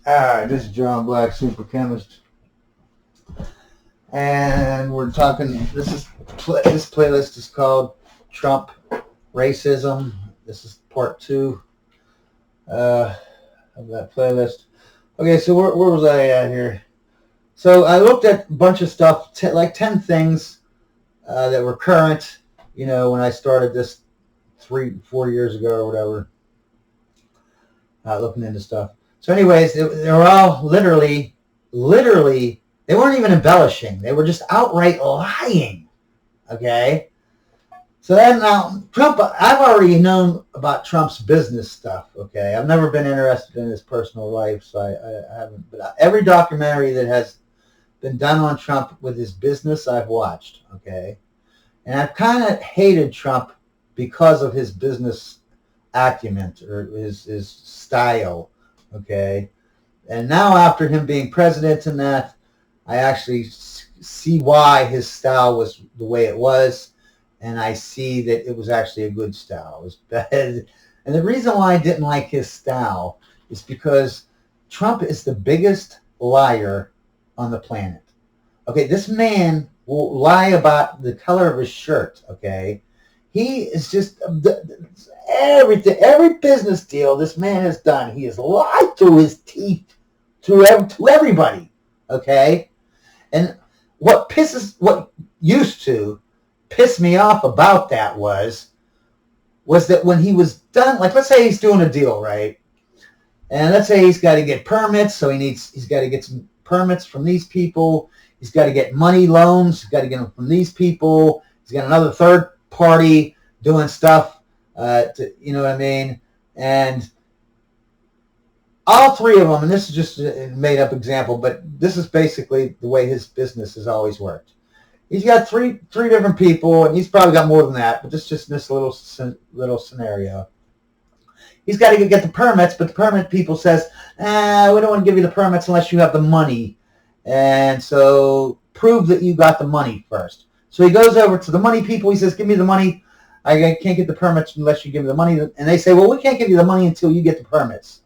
Alright, this is John Black, Super Chemist. And we're talking, this playlist is called Trump Racism. This is part 2 of that playlist. Okay, so where was I at here? So I looked at a bunch of stuff, like 10 things that were current, when I started this 3-4 years ago or whatever, looking into stuff. So anyways, they were all literally, they weren't even embellishing. They were just outright lying. Okay? So then now, Trump, I've already known about Trump's business stuff. Okay? I've never been interested in his personal life, so I haven't. But every documentary that has been done on Trump with his business, I've watched. Okay? And I've kind of hated Trump because of his business acumen or his style. Okay? And now after him being president and that, I actually see why his style was the way it was, and I see that it was actually a good style. It was bad. And the reason why I didn't like his style is because Trump is the biggest liar on the planet. Okay, this man will lie about the color of his shirt, okay? He is just everything, every business deal this man has done, he has lied through his teeth to everybody, okay? And what used to piss me off about that was that when he was done, like let's say he's doing a deal, right? And let's say he's got to get permits, so he's got to get some permits from these people. He's got to get money loans. He's got to get them from these people. He's got another third party doing stuff, you know what I mean? And all three of them, and this is just a made-up example, but this is basically the way his business has always worked. He's got three different people, and he's probably got more than that, but this is just this little scenario. He's got to get the permits, but the permit people says, we don't want to give you the permits unless you have the money. And so prove that you got the money first. So he goes over to the money people. He says, give me the money. I can't get the permits unless you give me the money. And they say, well, we can't give you the money until you get the permits.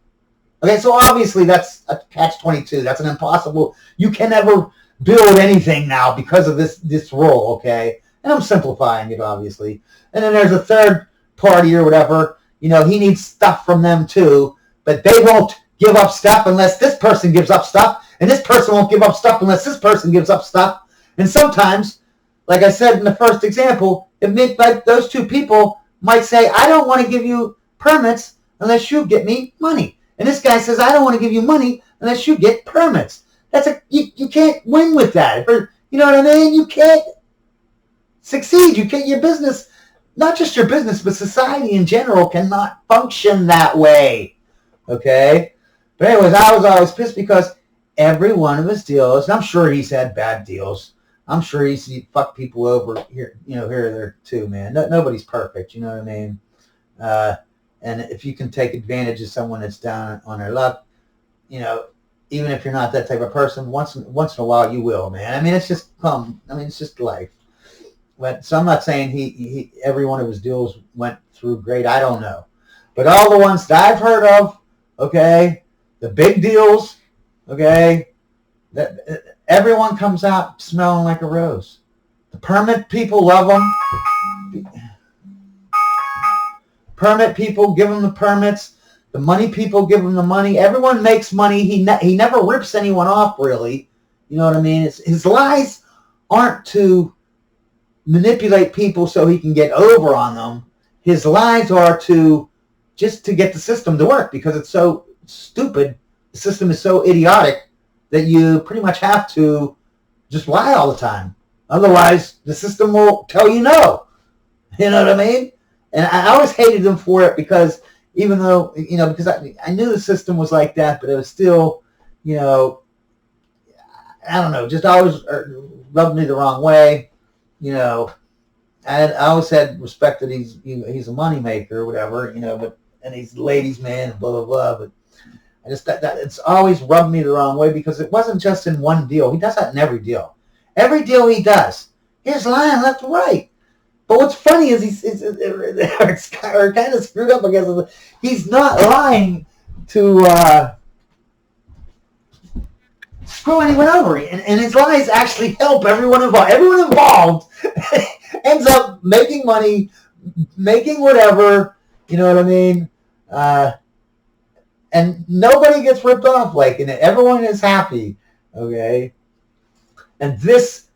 Okay, so obviously that's a catch-22. That's an impossible. You can never build anything now because of this rule, okay? And I'm simplifying it, obviously. And then there's a third party or whatever. He needs stuff from them too, but they won't give up stuff unless this person gives up stuff, and this person won't give up stuff unless this person gives up stuff. And sometimes, like I said in the first example, like those two people might say, I don't want to give you permits unless you get me money. And this guy says, I don't want to give you money unless you get permits. You can't win with that. You know what I mean? You can't succeed. You can't, your business, not just your business, but society in general cannot function that way. Okay? But anyways, I was always pissed because every one of his deals, and I'm sure he's had bad deals. I'm sure he's fucked people over here, here or there too, man. Nobody's perfect, you know what I mean? And if you can take advantage of someone that's down on their luck, even if you're not that type of person, once in a while you will, man. I mean, it's just it's just life. But so I'm not saying he every one of his deals went through great. I don't know, but all the ones that I've heard of, okay, the big deals, okay, that everyone comes out smelling like a rose. The permit people love them. Permit people give them the permits. The money people give him the money. Everyone makes money. He never rips anyone off, really. You know what I mean? His lies aren't to manipulate people so he can get over on them. His lies are just to get the system to work because it's so stupid. The system is so idiotic that you pretty much have to just lie all the time. Otherwise, the system will tell you no. You know what I mean? And I always hated him for it because even though, because I knew the system was like that, but it was still, I don't know, just always rubbed me the wrong way, I always had respect that he's a moneymaker or whatever, and he's the ladies' man and blah, blah, blah, but I just, that it's always rubbed me the wrong way because it wasn't just in one deal. He does that in every deal. Every deal he does, he's lying left and right. But what's funny is it's kind of screwed up, I guess. He's not lying to screw anyone over. And his lies actually help everyone involved. Everyone involved ends up making money, making whatever, you know what I mean? And nobody gets ripped off, like, and everyone is happy, okay? And this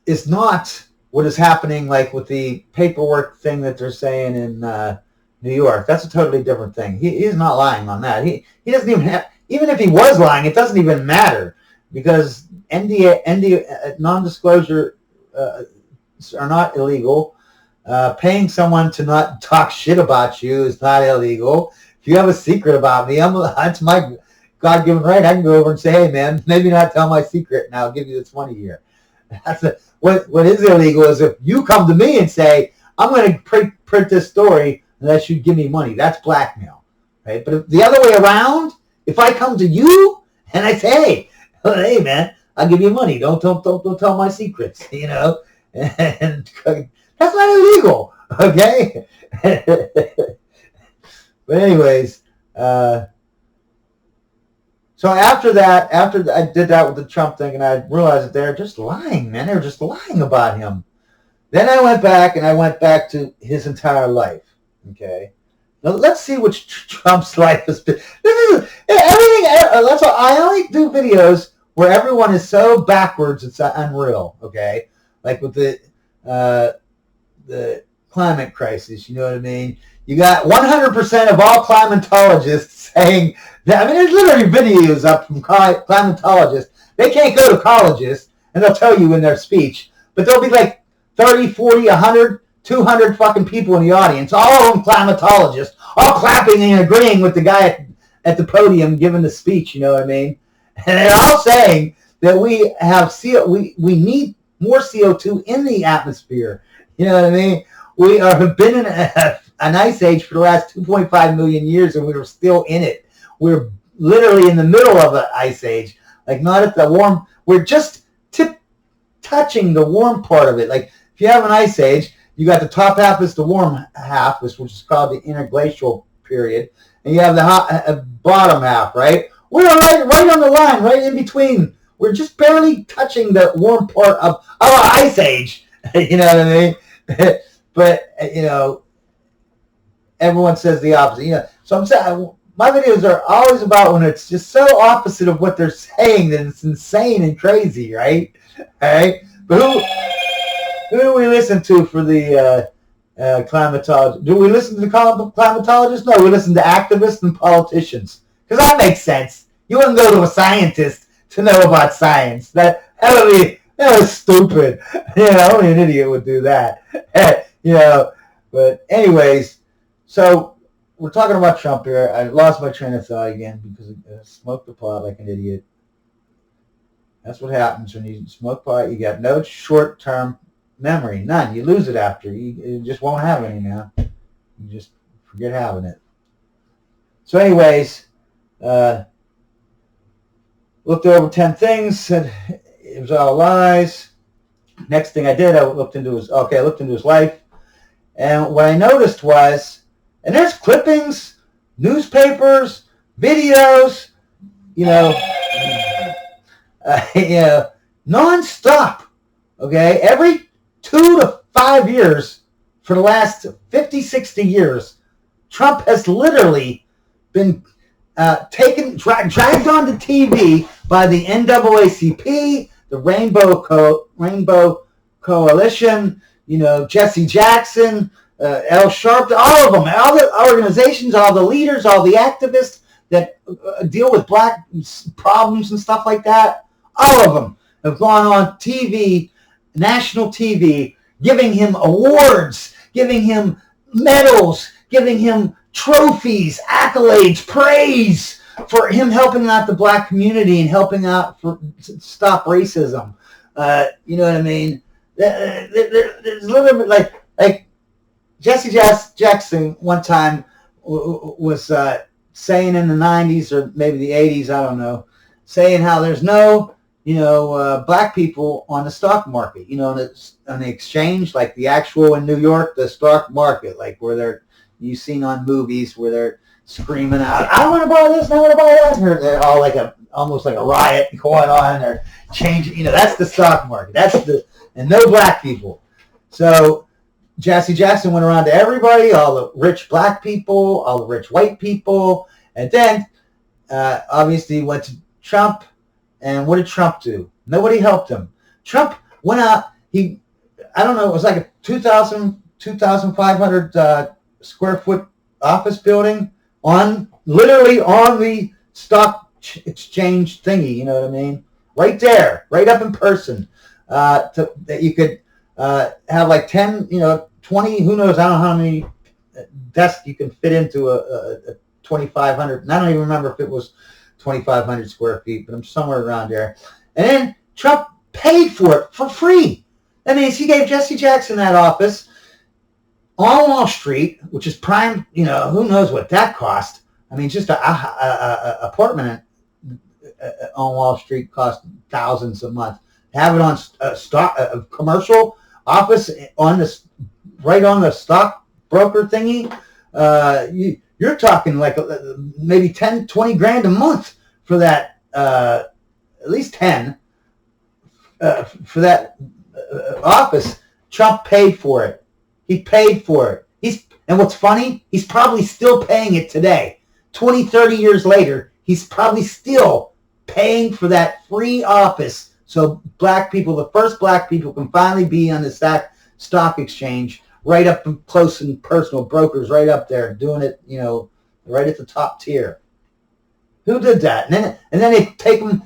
is not what is happening, like, with the paperwork thing that they're saying in New York. That's a totally different thing. He's not lying on that. He doesn't even have, even if he was lying, it doesn't even matter, because NDA non-disclosure are not illegal. Paying someone to not talk shit about you is not illegal. If you have a secret about me, that's my God-given right. I can go over and say, hey, man, maybe not tell my secret, and I'll give you this money here. What is illegal is if you come to me and say, I'm going to print this story unless you give me money. That's blackmail, right? But if the other way around, if I come to you and I say, hey, man, I'll give you money. Don't tell my secrets, you know? And that's not illegal, okay? But anyways, so after I did that with the Trump thing, and I realized that they're just lying, man. They're just lying about him. Then I went back to his entire life, okay? Now let's see what Trump's life has been. This is everything. That's why I only do videos where everyone is so backwards it's unreal, okay? Like with the climate crisis, you know what I mean? You got 100% of all climatologists saying that. I mean, there's literally videos up from climatologists. They can't go to colleges, and they'll tell you in their speech, but there'll be like 30, 40, 100, 200 fucking people in the audience, all of them climatologists, all clapping and agreeing with the guy at the podium giving the speech, you know what I mean? And they're all saying that we have we need more CO2 in the atmosphere. You know what I mean? We have been in an ice age for the last 2.5 million years, and we were still in it. We're literally in the middle of an ice age, like not at the warm. We're just touching the warm part of it. Like if you have an ice age, you got the top half is the warm half, which is called the interglacial period, and you have the bottom half, right? We're right on the line, right in between. We're just barely touching the warm part of our ice age. You know what I mean? But, you know, everyone says the opposite. You know, so I'm saying my videos are always about when it's just so opposite of what they're saying that it's insane and crazy, right? All right? But who do we listen to for the climatologists? Do we listen to the climatologists? No, we listen to activists and politicians. Because that makes sense. You wouldn't go to a scientist to know about science. That was stupid. You know, only an idiot would do that. You know, but anyways, so we're talking about Trump here. I lost my train of thought again because I smoked the pot like an idiot. That's what happens when you smoke pot. You got no short-term memory, none. You lose it after. You just won't have any now. You just forget having it. So anyways, looked over 10 things, said it was all lies. Next thing I did, I looked into his life. And what I noticed was, and there's clippings, newspapers, videos, you know, nonstop, okay? Every 2 to 5 years for the last 50, 60 years, Trump has literally been dragged onto TV by the NAACP, the Rainbow Coalition, you know, Jesse Jackson, Al Sharpton, all of them, all the organizations, all the leaders, all the activists that deal with black problems and stuff like that, all of them have gone on TV, national TV, giving him awards, giving him medals, giving him trophies, accolades, praise for him helping out the black community and helping out for stop racism. You know what I mean? There's a little bit like Jesse Jackson one time was saying in the 90s or maybe the 80s, I don't know, saying how there's no, you know, black people on the stock market, you know, on the exchange, like the actual in New York, the stock market, like where you've seen on movies where they're screaming out, I want to buy this, I want to buy that. They're all like almost like a riot going on. They're changing. You know, that's the stock market. And no black people. So Jesse Jackson went around to everybody, all the rich black people, all the rich white people, and then obviously he went to Trump. And what did Trump do? Nobody helped him. Trump went out. I don't know. It was like a 2,500 square foot office building literally on the stock exchange thingy. You know what I mean? Right there, right up in person. That you could have like 10, 20. Who knows? I don't know how many desks you can fit into a 2,500. And I don't even remember if it was 2,500 square feet, but I'm somewhere around there. And then Trump paid for it for free. That means he gave Jesse Jackson that office on Wall Street, which is prime. Who knows what that cost? I mean, just a apartment on Wall Street cost thousands a month. Have it on a commercial office right on the stock broker thingy. You're talking like maybe 10, 20 grand a month for that. At least 10 for that office. Trump paid for it. He paid for it. And what's funny, he's probably still paying it today. 20, 30 years later, he's probably still paying for that free office so black people, the first black people, can finally be on the stock exchange, right up close and personal, brokers right up there doing it, right at the top tier. Who did that? And then they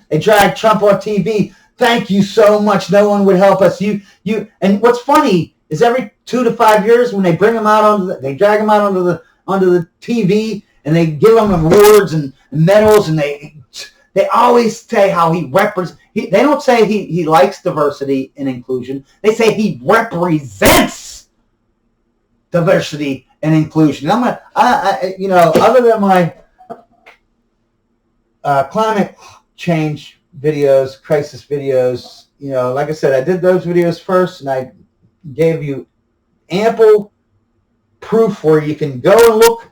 they drag Trump on TV. Thank you so much. No one would help us. And what's funny is every 2 to 5 years when they bring him out they drag him out onto the TV and they give him awards and medals, and they always say how he represents. They don't say he likes diversity and inclusion. They say he represents diversity and inclusion. Other than my climate change videos, crisis videos, like I said, I did those videos first, and I gave you ample proof where you can go and look.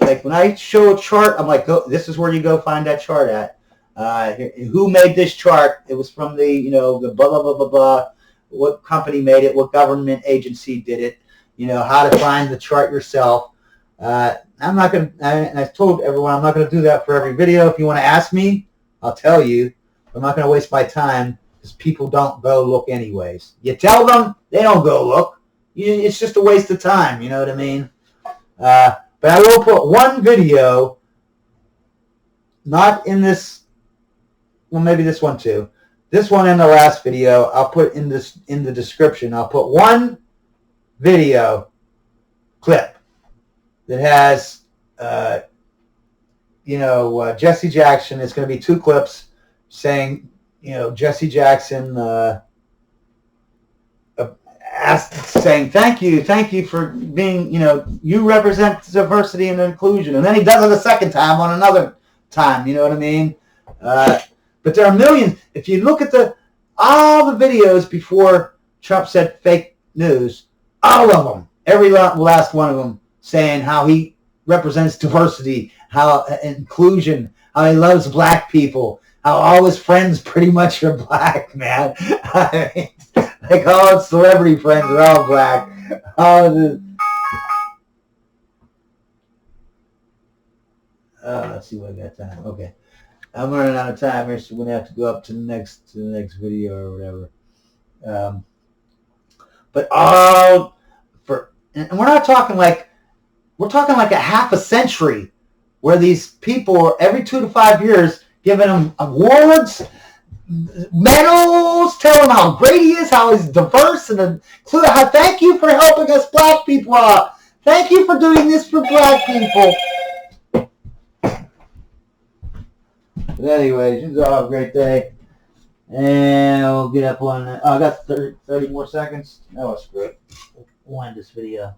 Like when I show a chart, I'm like, this is where you go find that chart at. Who made this chart? It was from the blah, blah, blah, blah, blah. What company made it? What government agency did it? How to find the chart yourself. I'm not going to, and I told everyone I'm not going to do that for every video. If you want to ask me, I'll tell you. I'm not going to waste my time because people don't go look anyways. You tell them, they don't go look. It's just a waste of time, you know what I mean? But I will put one video, not in this, well, maybe this one too. This one in the last video, I'll put in the description. I'll put one video clip that has, Jesse Jackson. It's going to be 2 clips saying, Jesse Jackson saying thank you for being, you represent diversity and inclusion. And then he does it a second time on another time. You know what I mean? But there are millions. If you look at all the videos before Trump said fake news, all of them, every last one of them, saying how he represents diversity, how inclusion, how he loves black people, how all his friends pretty much are black, man. I mean, like all his celebrity friends are all black. Let's see what I got time. Okay. I'm running out of time here, so we're going to have to go up to the next video or whatever. And we're not talking we're talking like a half a century where these people every 2 to 5 years giving him awards, medals, telling him how great he is, how he's diverse, and how thank you for helping us black people out. Thank you for doing this for black people. But anyway, you all have a great day. And we'll get up on, I got 30 more seconds. That was great. We'll wind this video.